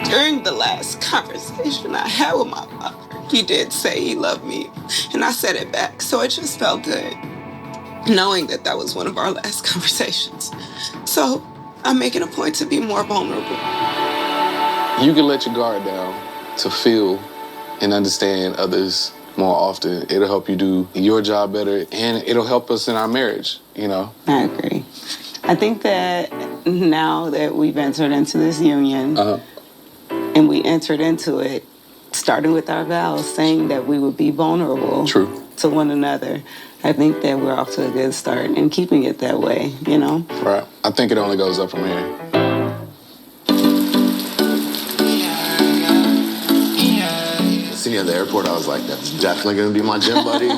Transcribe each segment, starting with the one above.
During the last conversation I had with my father, he did say he loved me, and I said it back, so it just felt good knowing that that was one of our last conversations. So I'm making a point to be more vulnerable. You can let your guard down to feel and understand others more often. It'll help you do your job better, and it'll help us in our marriage, you know? I agree. I think that now that we've entered into this union, and we entered into it starting with our vows, saying that we would be vulnerable to one another, I think that we're off to a good start and keeping it that way, you know? Right. I think it only goes up from here. Seen you at the airport, I was like, that's definitely gonna be my gym buddy.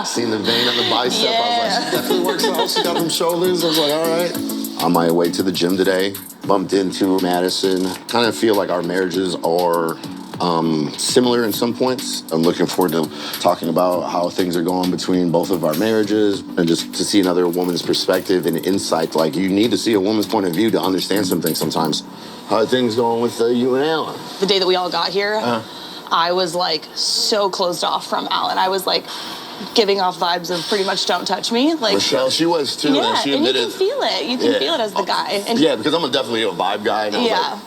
Seen the vein on the bicep, I was like, she definitely works out. She got them shoulders. I was like, all right. On my way to the gym today, bumped into Madison. Kind of feel like our marriages are similar in some points. I'm looking forward to talking about how things are going between both of our marriages and just to see another woman's perspective and insight. Like, you need to see a woman's point of view to understand some things sometimes. How are things going with you and Alan? The day that we all got here, I was like so closed off from Alan. I was like giving off vibes of pretty much don't touch me. Like Michelle, she was too. Yeah, and she and you admitted, can feel it. You can feel it as the guy. And yeah, because I'm definitely a vibe guy. And yeah.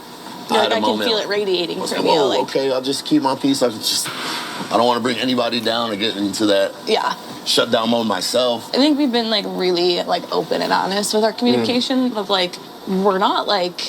I can feel it radiating from you. Like, okay, I'll just keep my peace. I don't want to bring anybody down or get into that shut down mode myself. I think we've been like really like open and honest with our communication of like, we're not like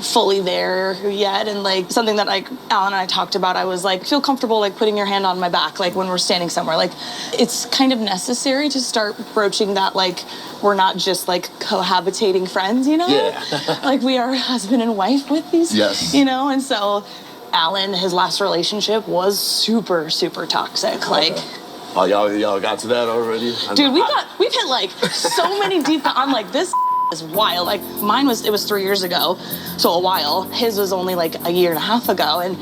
fully there yet, and like something that like Alan and I talked about, I was like, feel comfortable like putting your hand on my back like when we're standing somewhere. Like, it's kind of necessary to start broaching that, like, we're not just like cohabitating friends, you know? Yeah. Like, we are husband and wife with these, yes, you know? And so Alan, his last relationship was super, super toxic. Like, oh, y'all got to that already? Dude, we've hit like so many deep, I'm like, this is wild. Like, mine was 3 years ago, so a while. His was only like a year and a half ago, and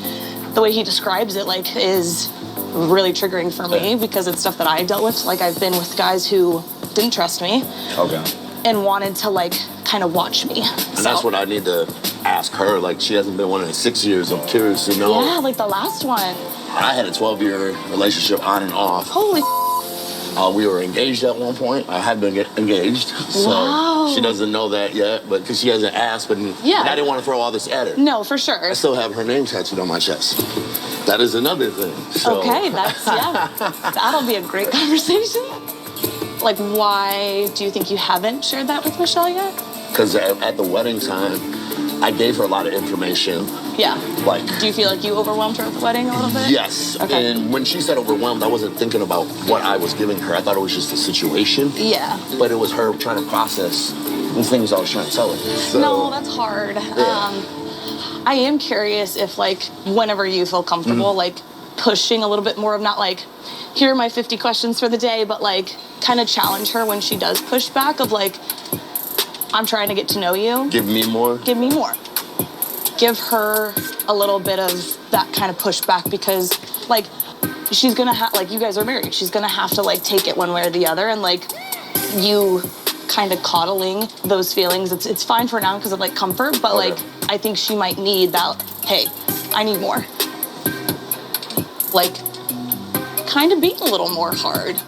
the way he describes it like is really triggering for me because it's stuff that I dealt with. Like, I've been with guys who didn't trust me and wanted to like kind of watch me. And that's what I need to ask her. Like, she hasn't been one in 6 years. I'm curious to know. Yeah, like the last one. I had a 12-year relationship on and off. Holy we were engaged at one point. I had been engaged, so she doesn't know that yet, but because she hasn't asked, but and I didn't want to throw all this at her. No, for sure. I still have her name tattooed on my chest. That is another thing. So. Okay, that'll be a great conversation. Like, why do you think you haven't shared that with Michelle yet? Because at the wedding time, I gave her a lot of information. Yeah. Like, do you feel like you overwhelmed her at the wedding a little bit? Yes. Okay. And when she said overwhelmed, I wasn't thinking about what I was giving her. I thought it was just a situation. Yeah. But it was her trying to process the things I was trying to tell her. So, no, that's hard. Yeah. I am curious if, like, whenever you feel comfortable, like, pushing a little bit more of not, like, here are my 50 questions for the day, but, like, kind of challenge her when she does push back of, like, I'm trying to get to know you. Give me more. Give me more. Give her a little bit of that kind of pushback because, like, she's gonna have, like, you guys are married. She's gonna have to, like, take it one way or the other, and, like, you kind of coddling those feelings. It's fine for now because of, like, comfort, but, like, I think she might need that, hey, I need more. Like, kind of being a little more hard.